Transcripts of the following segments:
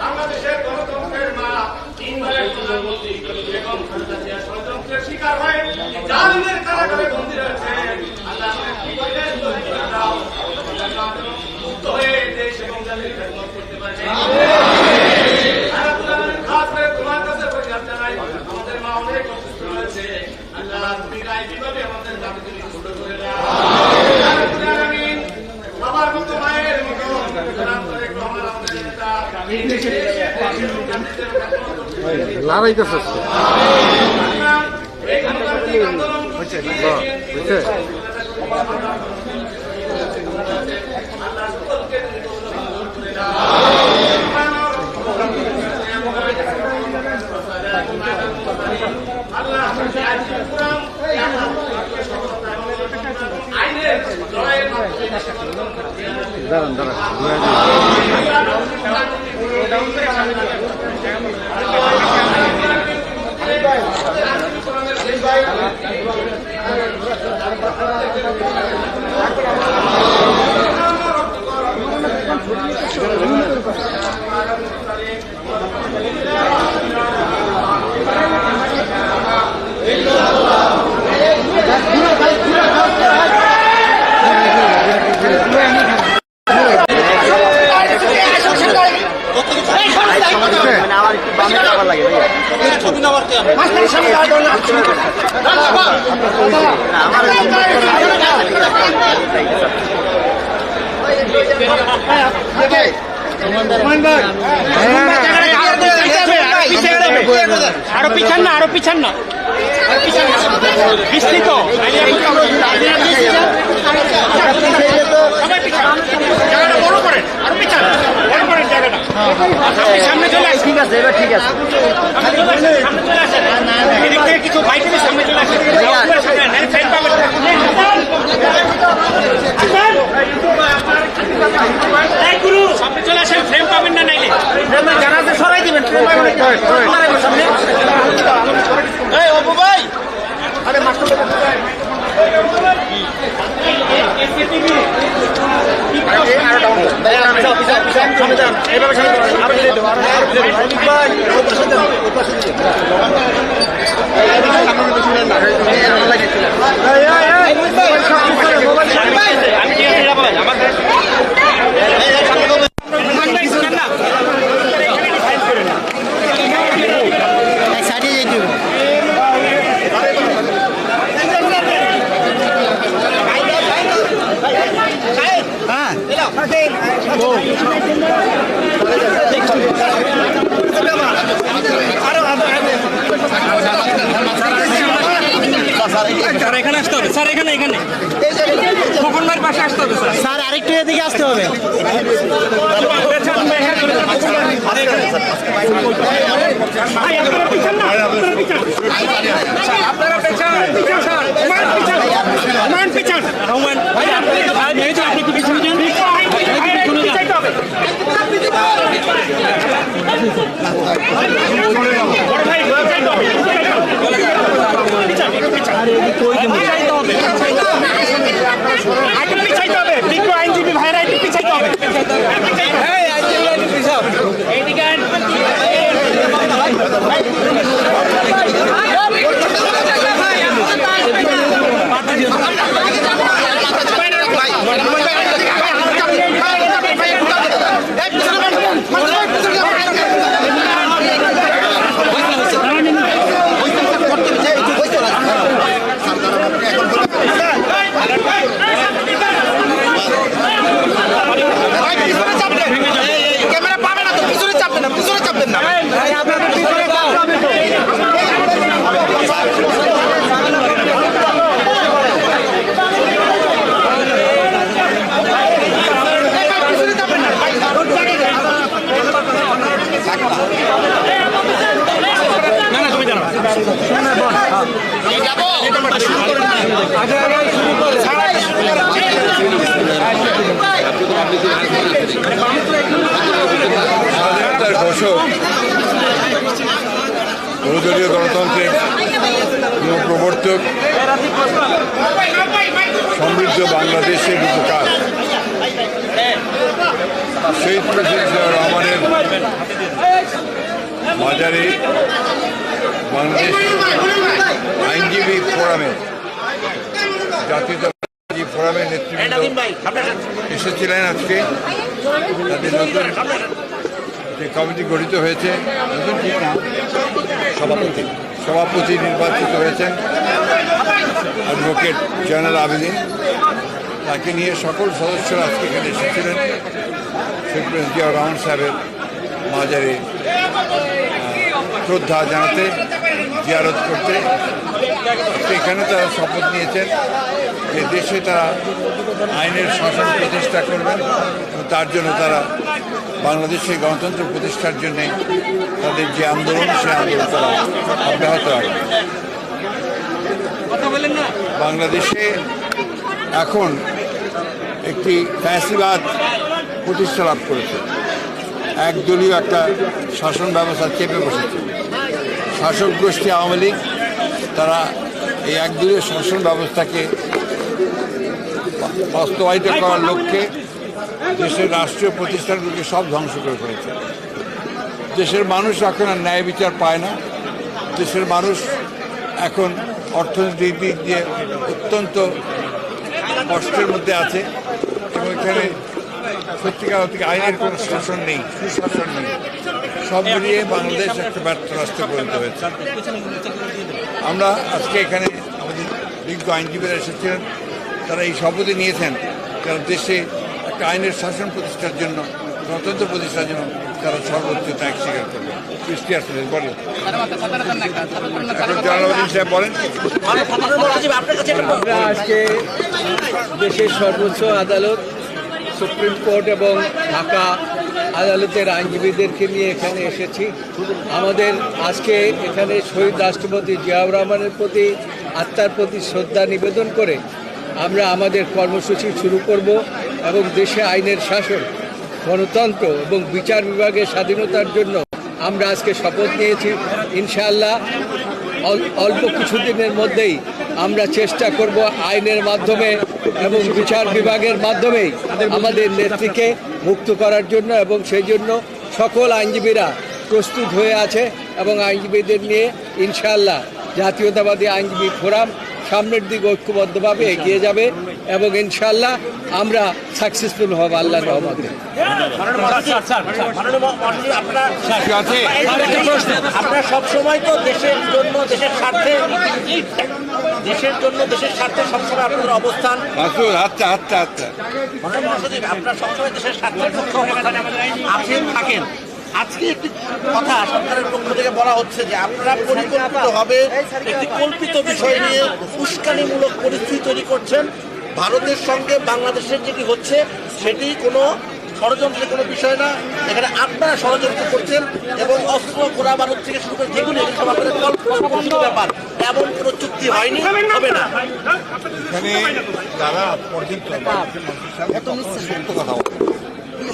বাংলাদেশের গণতন্ত্রের মা 3 বারের প্রধানমন্ত্রী বেগম খালেদা জিয়া ষড়যন্ত্রের শিকার হয়ে জালিমের কারাগারে বন্দী রয়েছে। আল্লাহ মুক্ত হয়ে দেশ এবং জাতির খেদমত করতে পারে। খাস করে তোমার কাছে ফরিয়াদ জানাই, আমাদের মা অনেক অসুস্থ রয়েছে। আল্লাহ তুমি গায়েবীভাবে আমাদের দাবিকে ছোট করে দাও। বাবার মতো মায়ের মতো দাঁড়ান দাঁড়ান আরো পিছান না, আরো পিছান না, বিস্তৃত বড় করেন, আরো পিছান, বড় করেন জায়গাটা। সামনে চলে আসেন, ঠিক আছে, এবার ঠিক আছে, সামনে চলে আসেন, এদিক থেকে কিছু বাইক সামনে চলে আসেন, সামনে চলে আসেন, ফ্রেম পাবেন না, নাইলে যারা আছে সরাই দিবেন সামনে। অপু ভাই, আরে মাস্টার এখানে আসতে হবে স্যার, এখানে এখানে খোকন ভাইয়ের পাশে আসতে হবে স্যার। স্যার আরেকটু এদিকে আসতে হবে। আপনারা পেছান, পিছান আপনি একটু পিছনে যান। পিছাইতে হবে, বিজ্ঞ আইনজীবী ভাইরা একটু পিছাইতে হবে। ক্যামেরা পাবে না তো, পিছনে চাপবেন না, পিছনে চাপবেন না। বহুদলীয় গণতন্ত্রের প্রবর্তক, সমৃদ্ধ বাংলাদেশের উপকার শহীদ প্রেসিডেন্ট জিয়াউর রহমানের বাজারে বাংলাদেশ আইনজীবী ফোরামের জাতীয়তাবাদী ফোরামের নেতৃবৃন্দ এসেছিলেন আজকে। তাদের নতুন যে কমিটি গঠিত হয়েছে, নতুন ঠিক না, সভাপতি নির্বাচিত হয়েছেন অ্যাডভোকেট জয়নাল আবেদিন। তাকে নিয়ে সকল সদস্যরা আজকে এখানে এসেছিলেন শহীদ প্রেসিডেন্ট জিয়াউর রহমান সাহেবের মাজারে শ্রদ্ধা জানাতে, জিয়ারত করতে। এখানে তারা শপথ নিয়েছেন যে দেশে তারা আইনের শাসন প্রতিষ্ঠা করবেন এবং তার জন্য তারা বাংলাদেশের গণতন্ত্র প্রতিষ্ঠার জন্যে তাদের যে আন্দোলন, সে আন্দোলন তারা অব্যাহত রাখবে। বাংলাদেশে এখন একটি ফ্যাসিবাদ প্রতিষ্ঠা লাভ করেছে। একদলীয় একটা শাসন ব্যবস্থা চেপে বসেছে। শাসক গোষ্ঠী আওয়ামী লীগ তারা এই একদলীয় শাসন ব্যবস্থাকে বাস্তবায়িত করার লক্ষ্যে দেশের রাষ্ট্রীয় প্রতিষ্ঠানগুলোকে সব ধ্বংস করে ফেলেছে। দেশের মানুষ এখন আর ন্যায় বিচার পায় না। দেশের মানুষ এখন অর্থনৈতিক দিক দিয়ে অত্যন্ত কষ্টের মধ্যে আছে এবং এখানে সত্যিকার অর্থে আইনের কোনো শাসন নেই, সুশাসন নেই। সব মিলিয়ে বাংলাদেশ একটা ব্যর্থ রাষ্ট্রে পরিণত হয়েছে। আমরা আজকে এখানে আমাদের বিজ্ঞ আইনজীবীরা এসেছিলেন, তারা এই শপথে নিয়েছেন কারণ দেশে একটা আইনের শাসন প্রতিষ্ঠার জন্য, গণতন্ত্র প্রতিষ্ঠার জন্য তারা সর্বোচ্চ ত্যাগ স্বীকার করবে। বলেন সাহেব বলেন। আমরা আজকে দেশের সর্বোচ্চ আদালত, সুপ্রিম কোর্ট এবং ঢাকা আদালতের আইনজীবীদেরকে নিয়ে এখানে এসেছি। আমাদের আজকে এখানে শহীদ রাষ্ট্রপতি জিয়াউর রহমানের প্রতি, আত্মার প্রতি শ্রদ্ধা নিবেদন করে আমরা আমাদের কর্মসূচি শুরু করব এবং দেশে আইনের শাসন, গণতন্ত্র এবং বিচার বিভাগের স্বাধীনতার জন্য আমরা আজকে শপথ নিয়েছি। ইনশাআল্লাহ অল্প কিছুদিনের মধ্যেই আমরা চেষ্টা করব আইনের মাধ্যমে এবং বিচার বিভাগের মাধ্যমেই আমাদের নেত্রীকে মুক্ত করার জন্য, এবং সেই জন্য সকল আইনজীবীরা প্রস্তুত হয়ে আছে এবং আইনজীবীদের নিয়ে ইনশাআল্লাহ জাতীয়তাবাদী আইনজীবী ফোরাম সামনের দিকে ঐক্যবদ্ধভাবে এগিয়ে যাবে এবং ইনশাআল্লাহ আমরা সাকসেসফুল হব আল্লাহর রহমতে। আপনারা সবসময় তো দেশের জন্য, দেশের স্বার্থে, দেশের জন্য, দেশের স্বার্থে সবসময় আপনাদের অবস্থান। আপনারা সবসময় দেশের স্বার্থের পক্ষ আছেন, থাকেন। আজকে একটি কথা সরকারের পক্ষ থেকে বলা হচ্ছে যে আপনারা পরিকল্পিতভাবে একটি কল্পিত বিষয় নিয়ে উস্কানিমূলক পরিস্থিতি তৈরি করছেন। ভারতের সঙ্গে বাংলাদেশের যেটি হচ্ছে সেটি কোনো ষড়যন্ত্রের কোনো বিষয় না। এখানে আপনারা ষড়যন্ত্র করছেন এবং অস্ত্র গোলা বারুদ থেকে শুরু করে যেগুলো সব আপনাদের কল্পনা ব্যাপার। এমন কোনো চুক্তি হয়নি, হবে না। এখানে যারা পর্যন্ত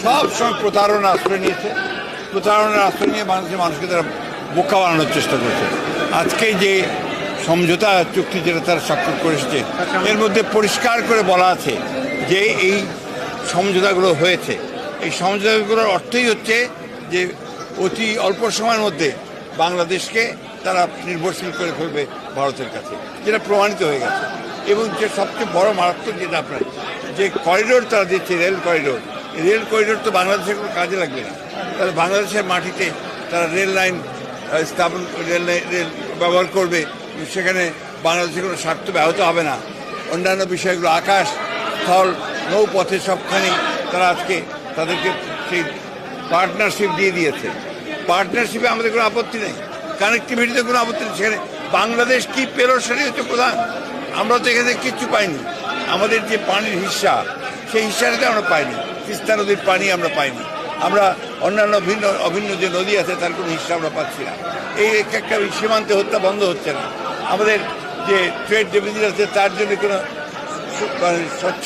সব সময় প্রতারণা আশ্রয় নিয়েছে, প্রতারণার আশ্রয় নিয়ে বাংলাদেশের মানুষকে তারা বোকা বানানোর চেষ্টা করছে। আজকে যে সমঝোতা চুক্তি যেটা তারা স্বাক্ষর করে এসেছে, এর মধ্যে পরিষ্কার করে বলা আছে যে এই সমঝোতাগুলো হয়েছে, এই সমঝোতাগুলোর অর্থই হচ্ছে যে অতি অল্প সময়ের মধ্যে বাংলাদেশকে তারা নির্ভরশীল করে ফেলবে ভারতের কাছে, যেটা প্রমাণিত হয়ে গেছে। এবং যে সবচেয়ে বড় মারাত্মক যেটা আপনার যে করিডোর তারা দিচ্ছে, রেল করিডোর তো বাংলাদেশের কোনো কাজে লাগবে না। তাহলে বাংলাদেশের মাটিতে তারা রেল লাইন স্থাপন, রেল ব্যবহার করবে, সেখানে বাংলাদেশের কোনো স্বার্থ ব্যাহত হবে না। অন্যান্য বিষয়গুলো আকাশ, স্থল, নৌপথে সবখানে তারা আজকে তাদেরকে সেই পার্টনারশিপ দিয়ে দিয়েছে। পার্টনারশিপে আমাদের কোনো আপত্তি নেই, কানেক্টিভিটিতে কোনো আপত্তি নেই। সেখানে বাংলাদেশ কি পেল সেটাই হচ্ছে প্রধান। আমরা তো এখানে কিচ্ছু পাইনি। আমাদের যে পানির হিস্সা, সেই হিস্সাটাতে আমরা পাইনি। তিস্তা নদীর পানি আমরা পাইনি। আমরা অন্যান্য অভিন্ন যে নদী আছে তার কোনো হিস্সা আমরা পাচ্ছি না। এই একটা সীমান্তে হত্যা বন্ধ হচ্ছে না। আমাদের যে ট্রেড ডেফিসিট আছে তার জন্য কোনো স্বচ্ছ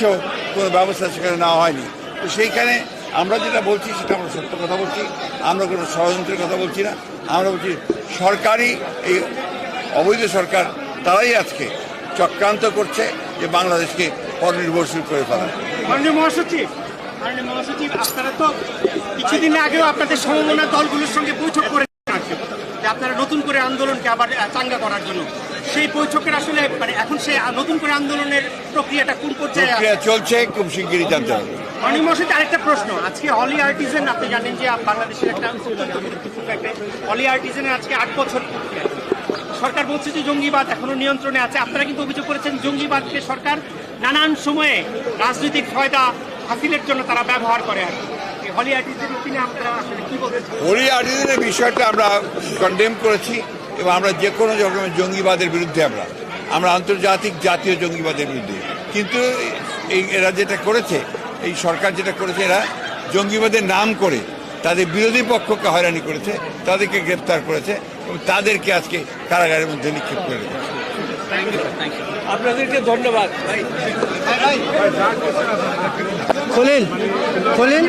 কোনো ব্যবস্থা সেখানে নেওয়া হয়নি। তো সেইখানে আমরা যেটা বলছি সেটা আমরা সত্য কথা বলছি, আমরা কোনো ষড়যন্ত্রের কথা বলছি না। আমরা বলছি সরকারি এই অবৈধ সরকার তারাই আজকে চক্রান্ত করছে যে বাংলাদেশকে পরনির্ভরশীল করে ফেলা। মাননীয় মহাসচিব, আপনারা তো কিছুদিন আগেও আপনাদের সমমনা দলগুলোর সঙ্গে বৈঠক করে যে আপনারা নতুন করে আন্দোলনকে আবার চাঙ্গা করার জন্য, সেই বৈঠকের আসলে মানে এখন সেই নতুন করে আন্দোলনের প্রক্রিয়াটা কোন পর্যায়ে প্রক্রিয়া চলছে, খুব শিগগিরই জানতে হবে। মাননীয় মহাসচিব, আরেকটা প্রশ্ন, আজকে অলি আর্টিজেন, আপনি জানেন যে বাংলাদেশের একটা অত্যন্ত গুরুত্বপূর্ণ একটা অলি আর্টিজেনের আজকে 8 বছর পূর্তি। সরকার বলছে যে জঙ্গিবাদ এখনো নিয়ন্ত্রণে আছে, আপনারা কিন্তু অভিযোগ করেছেন জঙ্গিবাদকে সরকার নানান সময়ে রাজনৈতিক ফায়দা হাসিলের জন্য তারা ব্যবহার করে। আর কি হলি আর্টিজেন কিনে আপনারা আসলে কি বলছেন? হোলি আর্টিজেনের বিষয়টা আমরা কন্ডেম করেছি এবং আমরা যে কোনো রকমের জঙ্গিবাদের বিরুদ্ধে আমরা আন্তর্জাতিক জাতীয় জঙ্গিবাদের বিরুদ্ধে। কিন্তু এরা যেটা করেছে, এই সরকার যেটা করেছে, এরা জঙ্গিবাদের নাম করে তাদের বিরোধী পক্ষকে হয়রানি করেছে, তাদেরকে গ্রেপ্তার করেছে এবং তাদেরকে আজকে কারাগারের মধ্যে নিক্ষেপ করে রেখেছে। আপনাদেরকে ধন্যবাদ। খোলেন